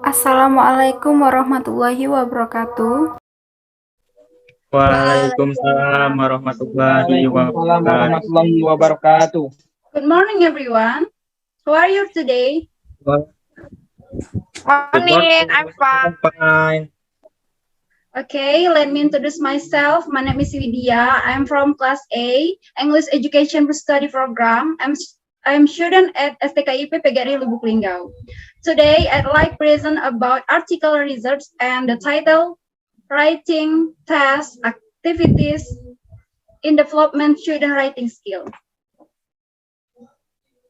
Assalamualaikum warahmatullahi wabarakatuh. Waalaikumsalam warahmatullahi Waalaikumsalam wabarakatuh. warahmatullahi wabarakatuh. Good morning, everyone. How are you today? Good morning, I'm fine. Okay, let me introduce myself. My name is Widia. I'm from Class A, English Education Study Program. I'm student at STKIP PGRI Lubuk Linggau. Today, I'd like to present about article research and the title, Writing Tasks, Activities in Development Student Writing Skill.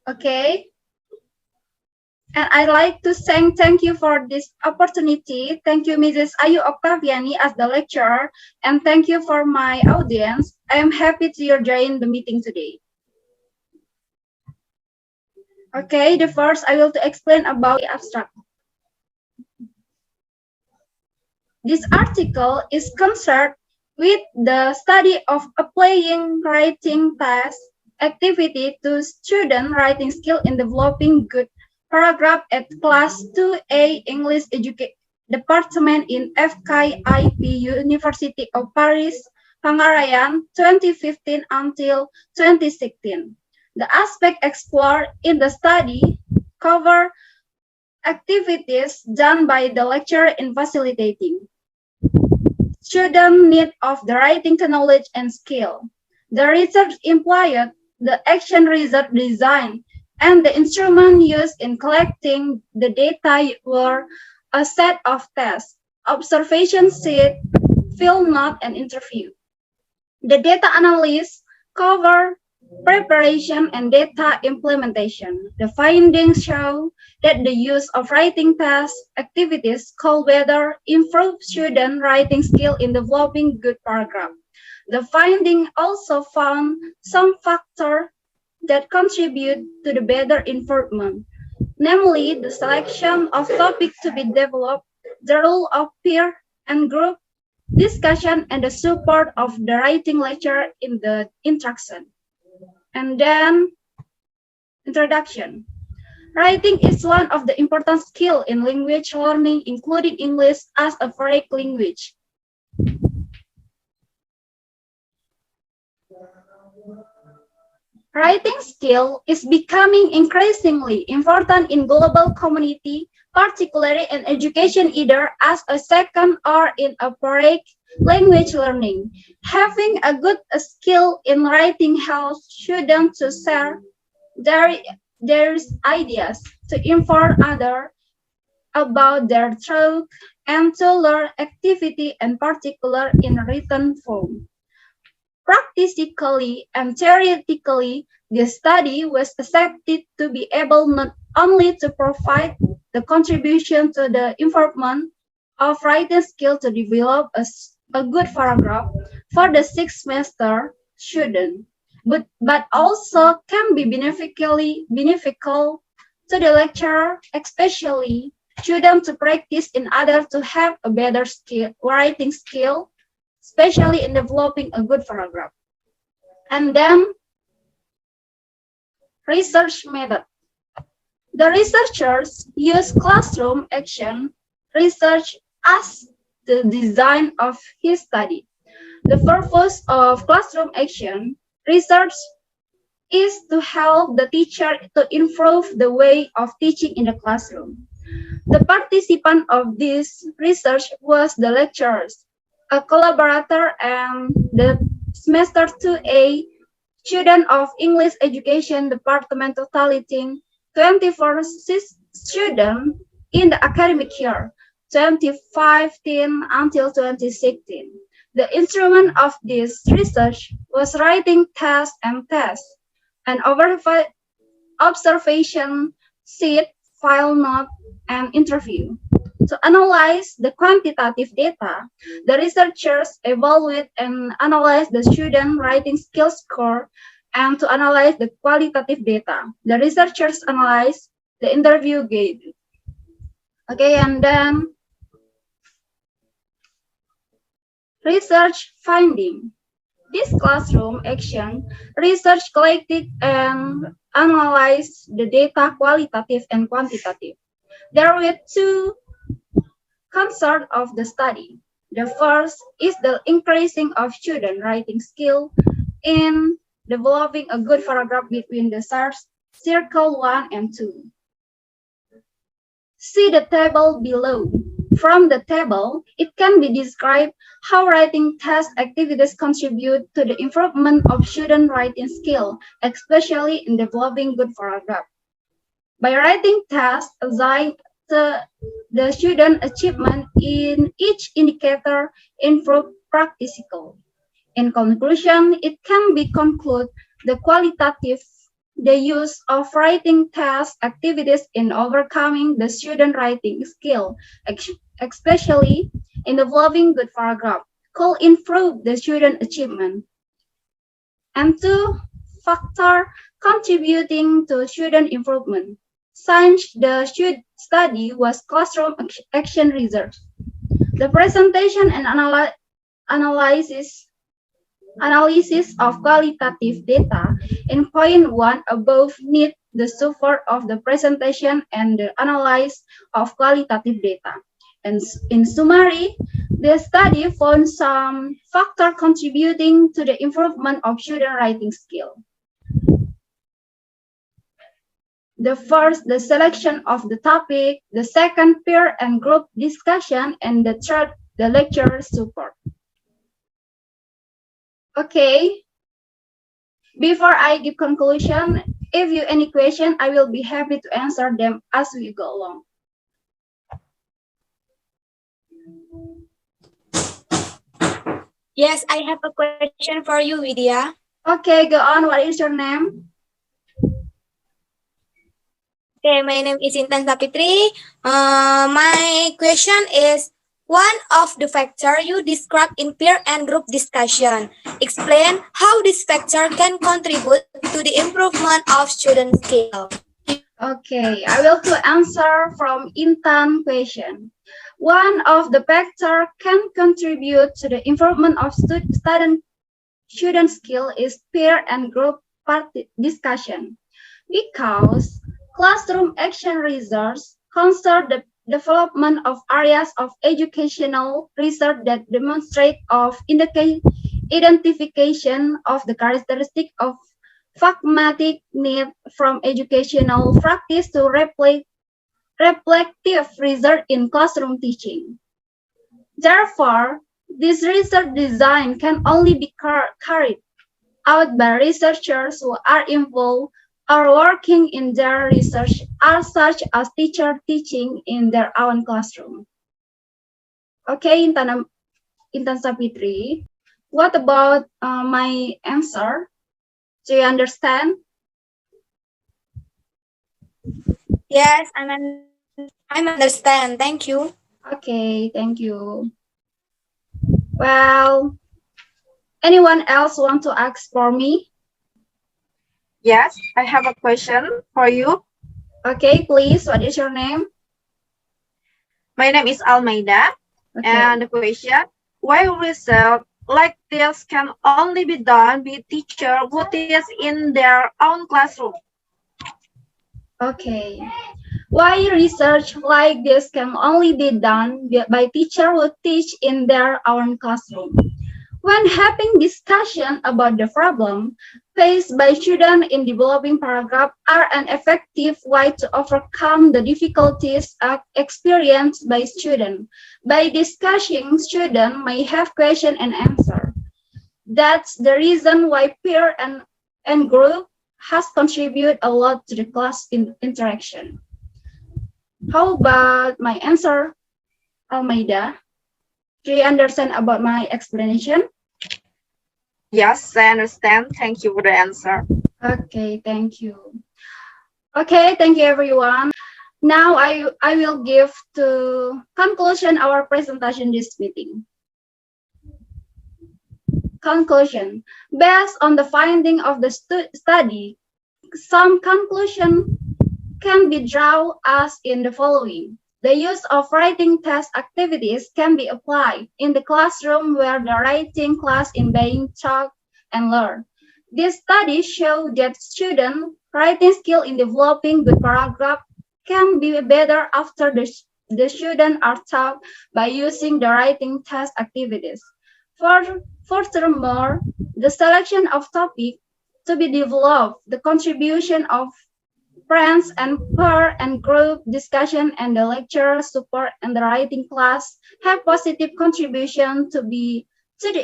Okay. And I'd like to thank you for this opportunity. Thank you, Mrs. Ayu Octaviani as the lecturer, and thank you for my audience. I am happy to join the meeting today. Okay, the first I will to explain about the abstract. This article is concerned with the study of applying writing task activity to student writing skill in developing good paragraph at Class 2A English Education Department in FKIP University of Paris, Pangarayan, 2015 until 2016. The aspect explored in the study cover activities done by the lecturer in facilitating student need of the writing knowledge and skill. The research implied the action result design and the instrument used in collecting the data were a set of tests, observation sheet, field note, and interview. The data analysis cover preparation and data implementation. The findings show that the use of writing task activities could better improve student writing skill in developing good paragraph. The finding also found some factors that contribute to the better improvement, namely the selection of topic to be developed, the role of peer and group discussion, and the support of the writing lecturer in the interaction. And then, introduction. Writing is one of the important skills in language learning, including English as a foreign language. Writing skill is becoming increasingly important in global community, particularly in education either as a second or in a foreign language learning. Having a good skill in writing helps students to share their ideas, to inform others about their thoughts, and to learn activity and particular in written form. Practically and theoretically, the study was accepted to be able not only to provide the contribution to the improvement of writing skill to develop a good paragraph for the sixth semester student, but also can be beneficial to the lecturer, especially students to practice in order to have a better writing skill, especially in developing a good paragraph. And then, research method. The researchers use classroom action research as the design of his study. The purpose of classroom action research is to help the teacher to improve the way of teaching in the classroom. The participant of this research was the lecturers, a collaborator, and the semester 2A student of English Education Department totaling 24 students in the academic year 2015 until 2016. The instrument of this research was writing tests, an observation sheet, file note, and interview. To analyze the quantitative data, the researchers evaluate and analyze the student writing skill score, and to analyze the qualitative data, the researchers analyze the interview gauge. Okay, and then research finding. This classroom action research collected and analyzed the data qualitative and quantitative. There were two concerns of the study. The first is the increasing of student writing skill in developing a good paragraph between the circle 1 and 2. See the table below. From the table, it can be described how writing task activities contribute to the improvement of student writing skill, especially in developing good paragraph. By writing tasks assigned to the student achievement in each indicator improve practical. In conclusion, it can be concluded the use of writing task activities in overcoming the student writing skill, especially in developing good paragraph, could improve the student achievement. And two factors contributing to student improvement. Since the study was classroom action research, the presentation and analysis of qualitative data in point 1 above need the support of the presentation and the analysis of qualitative data. And in summary, the study found some factor contributing to the improvement of student writing skill. The first, the selection of the topic, the second, peer and group discussion, and the third, the lecturer support. Okay. Before I give conclusion, if you any question, I will be happy to answer them as we go along. Yes, I have a question for you, Widia. Okay, go on. What is your name? Okay, my name is Intan Sapitri. My question is, one of the factors you described in peer and group discussion. Explain how this factor can contribute to the improvement of student skill. Okay, I will to answer from Intan question. One of the factors can contribute to the improvement of student skill is peer and group discussion, because classroom action research concern the development of areas of educational research that demonstrate of identification of the characteristic of pragmatic need from educational practice to reflective research in classroom teaching. Therefore, this research design can only be carried out by researchers who are involved or working in their research are such as teacher teaching in their own classroom. Okay, Intan Sapitri, what about my answer? Do you understand? Yes, I'm understand. Thank you. Okay, thank you. Well, anyone else want to ask for me? Yes, I have a question for you. Okay, please. What is your name? My name is Almeida. Okay. And the question, why research like this can only be done by teachers who teach in their own classroom? Okay. Why research like this can only be done by teachers who teach in their own classroom? When having discussion about the problem faced by students in developing paragraph are an effective way to overcome the difficulties experienced by students. By discussing, students may have question and answer. That's the reason why peer and group has contributed a lot to the class interaction. How about my answer, Almeida? Do you understand about my explanation? Yes, I understand. Thank you for the answer. Okay, thank you. Okay, thank you everyone. Now I will give to conclusion our presentation this meeting. Conclusion. Based on the finding of the study, some conclusion can be drawn as in the following. The use of writing test activities can be applied in the classroom where the writing class is being taught and learned. This study showed that student writing skill in developing good paragraph can be better after the the students are taught by using the writing test activities. Furthermore, the selection of topic to be developed, the contribution of friends and peer and group discussion and the lecturer support and the writing class have positive contribution to the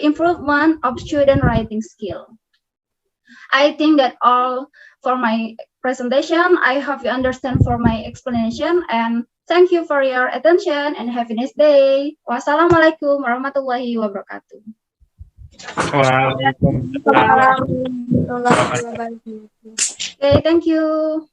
improvement of student writing skill. I think that all for my presentation. I hope you understand for my explanation and thank you for your attention and have a nice day. Wassalamualaikum warahmatullahi wabarakatuh. Waalaikumsalam. Warahmatullahi wabarakatuh. Okay, thank you.